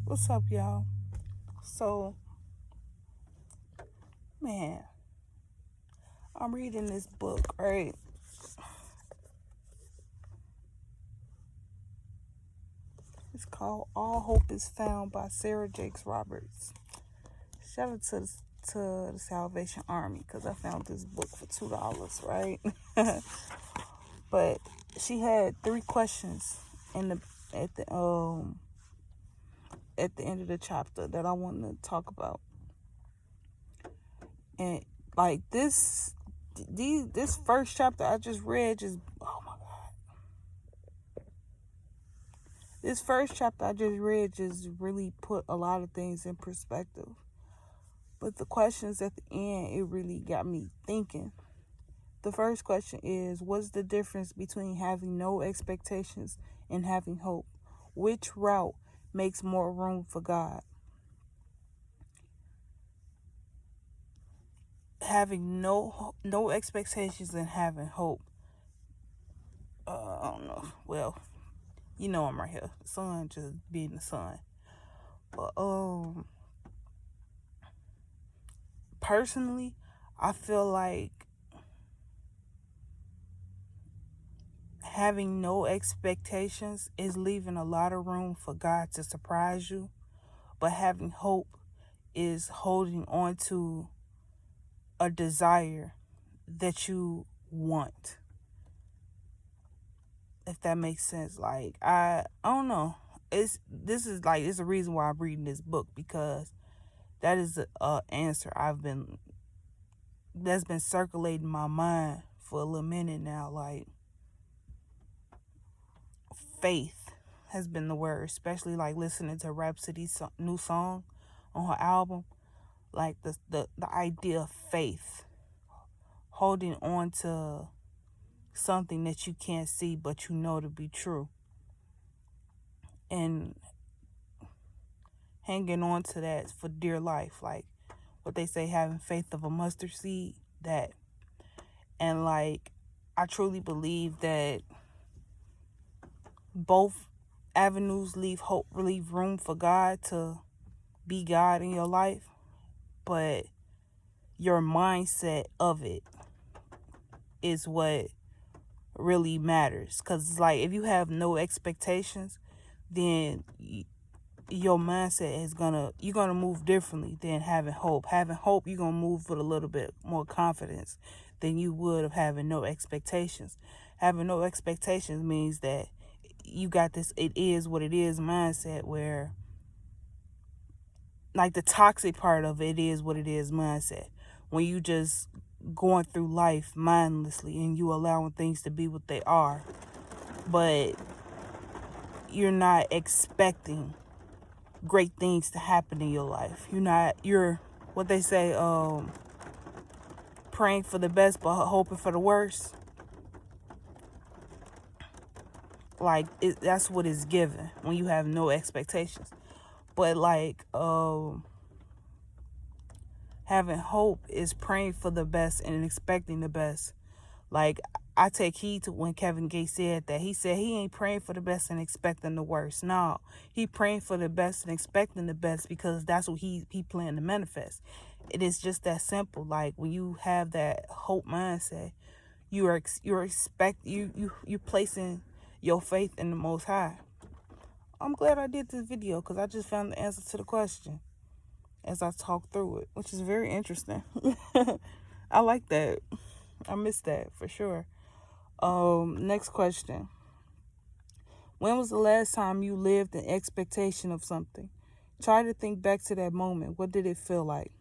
What's up, y'all? So, man, I'm reading this book, right? It's called All Hope is Found by Sarah Jakes Roberts. Shout out to the Salvation Army because I found this book for $2, right? But she had 3 questions in the at the um at the end of the chapter that I wanted to talk about. And like this first chapter I just read just oh my this first chapter I just read just really put a lot of things in perspective. But the questions at the end, it really got me thinking. The first question is, what's the difference between having no expectations and having hope? Which route makes more room for God? Having no expectations and having hope. I don't know. Well, you know I'm right here. The sun just being the sun. But personally, I feel like having no expectations is leaving a lot of room for God to surprise you. But having hope is holding on to a desire that you want. If that makes sense. Like I don't know. It's a reason why I'm reading this book, because that is a answer that's been circulating my mind for a little minute now. Like, faith has been the word, especially like listening to Rhapsody's new song on her album. Like the idea of faith, holding on to something that you can't see but you know to be true, and hanging on to that for dear life. Like what they say, having faith of a mustard seed. That, and like, I truly believe that both avenues leave room for God to be God in your life, but your mindset of it is what really matters. Because it's like, if you have no expectations, then your mindset you're gonna move differently than having hope. Having hope, you're gonna move with a little bit more confidence than you would of having no expectations. Having no expectations means that you got this "it is what it is" mindset, where, like, the toxic part of "it is what it is" mindset, when you just going through life mindlessly and you allowing things to be what they are, but you're not expecting great things to happen in your life. You're what they say, praying for the best but hoping for the worst. Like, that's what is given when you have no expectations. But like, having hope is praying for the best and expecting the best. Like, I take heed to when Kevin Gates said that. He said he ain't praying for the best and expecting the worst. No, he praying for the best and expecting the best, because that's what he planned to manifest. It is just that simple. Like, when you have that hope mindset, you're placing your faith in the Most High. I'm glad I did this video, because I just found the answer to the question as I talked through it, which is very interesting. I like that. I missed that for sure. Next question. When was the last time you lived in expectation of something? Try to think back to that moment. What did it feel like?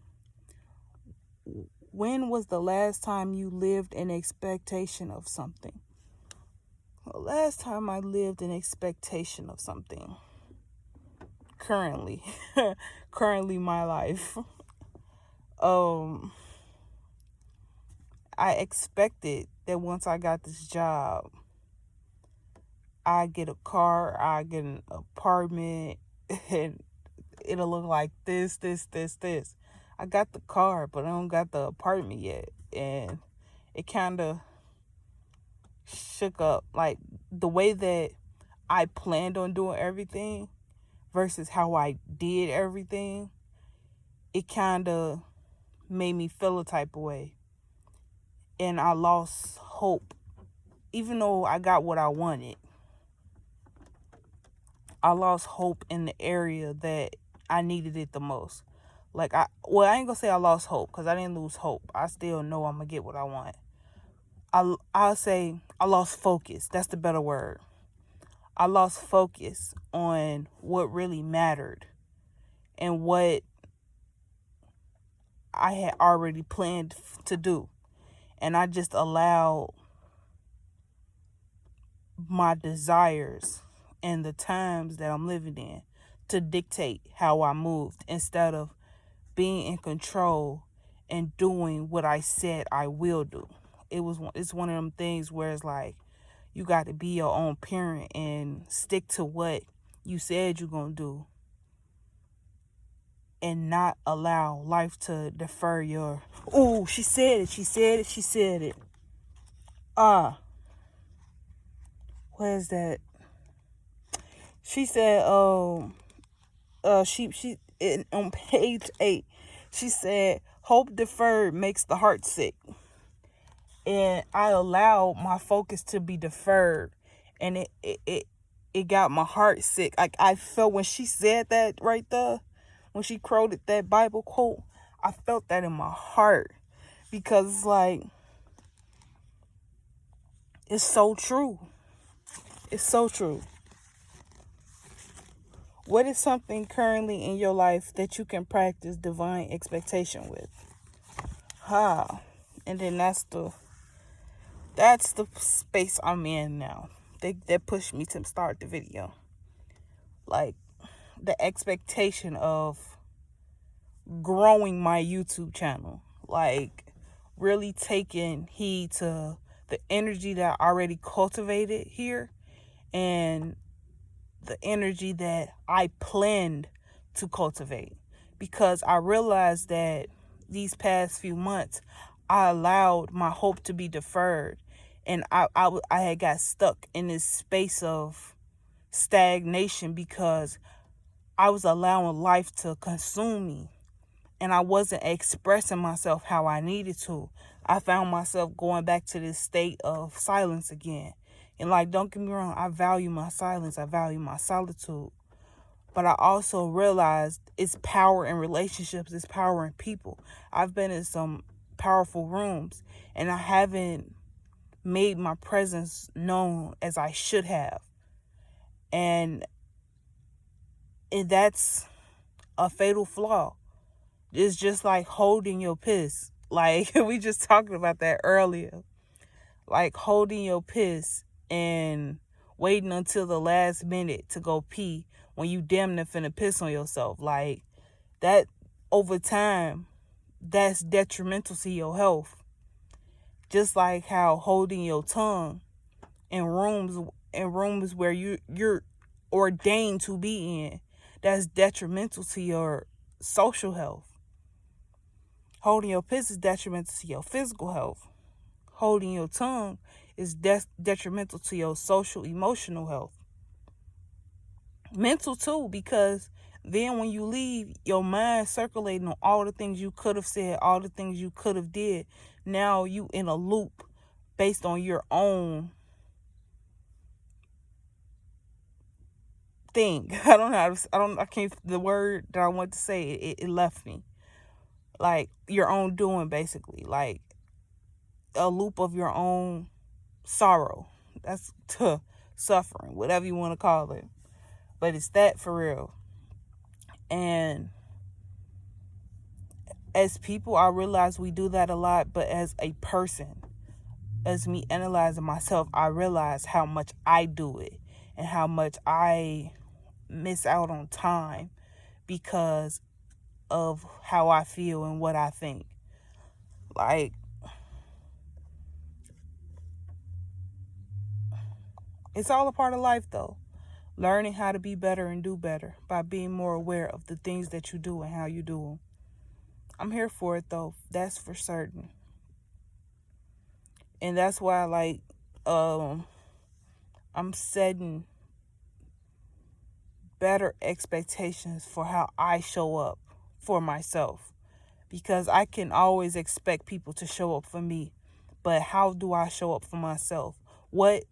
When was the last time you lived in expectation of something? The last time I lived in expectation of something. Currently. Currently my life. I expected that once I got this job, I get a car, I get an apartment, and it'll look like this. I got the car, but I don't got the apartment yet. And it kind of shook up. Like, the way that I planned on doing everything versus how I did everything, it kind of made me feel a type of way. And I lost hope. Even though I got what I wanted, I lost hope in the area that I needed it the most. Like, I ain't gonna say I lost hope, because I didn't lose hope. I still know I'm gonna get what I want. I'll say I lost focus. That's the better word. I lost focus on what really mattered and what I had already planned to do. And I just allowed my desires and the times that I'm living in to dictate how I moved, instead of being in control and doing what I said I will do. It's one of them things where it's like, you got to be your own parent and stick to what you said you're going to do, and not allow life to defer your, oh, she said it. Where's that? She said, on page 8, she said, hope deferred makes the heart sick. And I allowed my focus to be deferred, and it got my heart sick. Like, I felt when she said that right there, when she quoted that Bible quote, I felt that in my heart, because it's like, it's so true. It's so true. What is something currently in your life that you can practice divine expectation with? And then that's the space I'm in now. That pushed me to start the video. Like, the expectation of growing my YouTube channel. Like, really taking heed to the energy that I already cultivated here, and the energy that I planned to cultivate. Because I realized that these past few months, I allowed my hope to be deferred. And I had got stuck in this space of stagnation, because I was allowing life to consume me, and I wasn't expressing myself how I needed to. I found myself going back to this state of silence again. And, like, don't get me wrong, I value my silence, I value my solitude. But I also realized it's power in relationships, it's power in people. I've been in some powerful rooms, and I haven't made my presence known as I should have. And that's a fatal flaw. It's just like holding your piss. Like, we just talked about that earlier. Like, holding your piss and waiting until the last minute to go pee when you damn near finna piss on yourself. Like, that, over time, that's detrimental to your health. Just like how holding your tongue in rooms where you're ordained to be in, that's detrimental to your social health. Holding your piss is detrimental to your physical health. Holding your tongue is detrimental to your social, emotional health. Mental too, because then when you leave, your mind circulating on all the things you could have said, all the things you could have did. Now you in a loop based on your own thing. I can't, the word that I want to say, it left me. Like, your own doing, basically. Like, a loop of your own sorrow. That's suffering, whatever you want to call it. But it's that for real. And as people, I realize we do that a lot. But as a person, as me analyzing myself, I realize how much I do it and how much I miss out on time because of how I feel and what I think. Like, it's all a part of life, though. Learning how to be better and do better by being more aware of the things that you do and how you do them. I'm here for it, though. That's for certain. And that's why, like, I'm setting better expectations for how I show up for myself, because I can always expect people to show up for me, but how do I show up for myself? What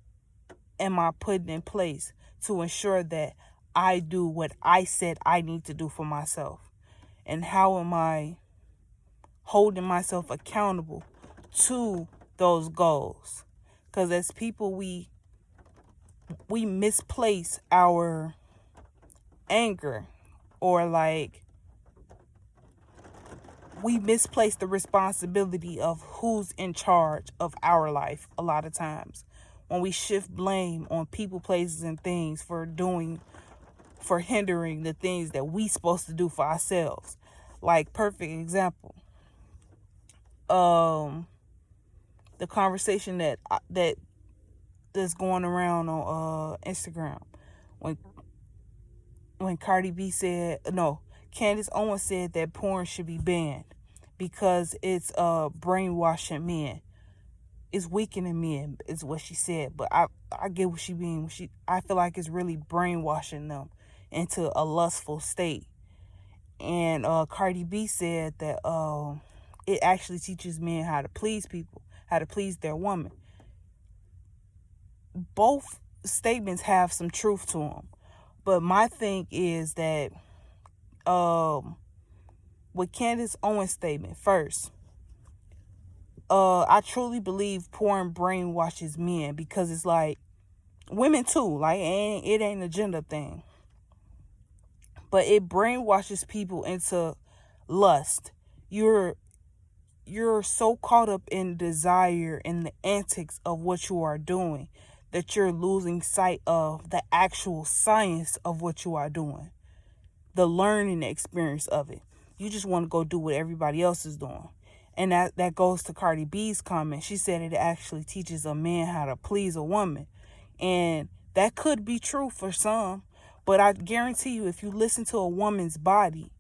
am I putting in place to ensure that I do what I said I need to do for myself? And how am I holding myself accountable to those goals? Because as people, we misplace our anger, or like we misplace the responsibility of who's in charge of our life a lot of times, when we shift blame on people, places, and things for hindering the things that we supposed to do for ourselves. Like, perfect example, the conversation that's going around on Instagram, when Cardi B said, no, Candace Owens said that porn should be banned because it's brainwashing men. It's weakening men, is what she said. But I get what she mean. I feel like it's really brainwashing them into a lustful state. And Cardi B said that it actually teaches men how to please people, how to please their woman. Both statements have some truth to them. But my thing is that with Candace Owens' statement first, I truly believe porn brainwashes men, because it's like women too. Like, it ain't a gender thing, but it brainwashes people into lust. You're so caught up in desire and the antics of what you are doing that you're losing sight of the actual science of what you are doing, the learning experience of it. You just want to go do what everybody else is doing. And that goes to Cardi B's comment. She said it actually teaches a man how to please a woman. And that could be true for some, but I guarantee you, if you listen to a woman's body,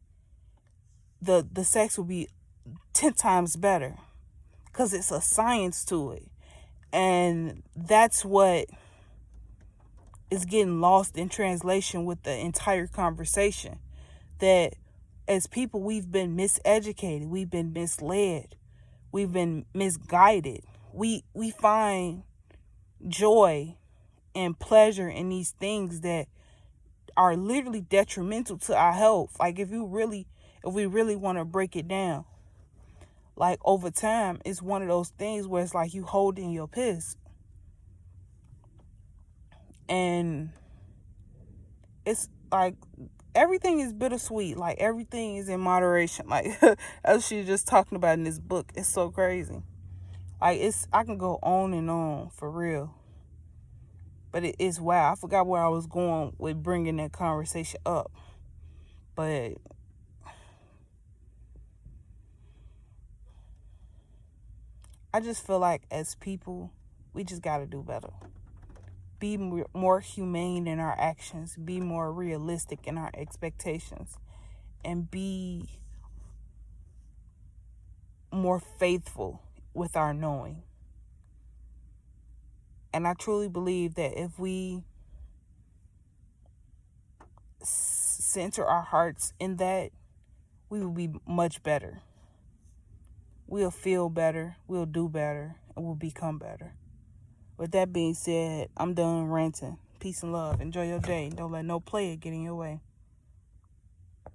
the sex will be 10 times better, because it's a science to it. And that's what is getting lost in translation with the entire conversation. That as people, we've been miseducated, we've been misled, we've been misguided. We find joy and pleasure in these things that are literally detrimental to our health. Like, if we really want to break it down, like, over time, it's one of those things where it's like you holding your piss. And it's like everything is bittersweet. Like, everything is in moderation. Like, as she's just talking about in this book, it's so crazy. Like, I can go on and on for real. But it's wow. I forgot where I was going with bringing that conversation up. But I just feel like as people, we just got to do better. Be more humane in our actions. Be more realistic in our expectations. And be more faithful with our knowing. And I truly believe that if we center our hearts in that, we will be much better. We'll feel better, we'll do better, and we'll become better. With that being said, I'm done ranting. Peace and love. Enjoy your day. Don't let no player get in your way.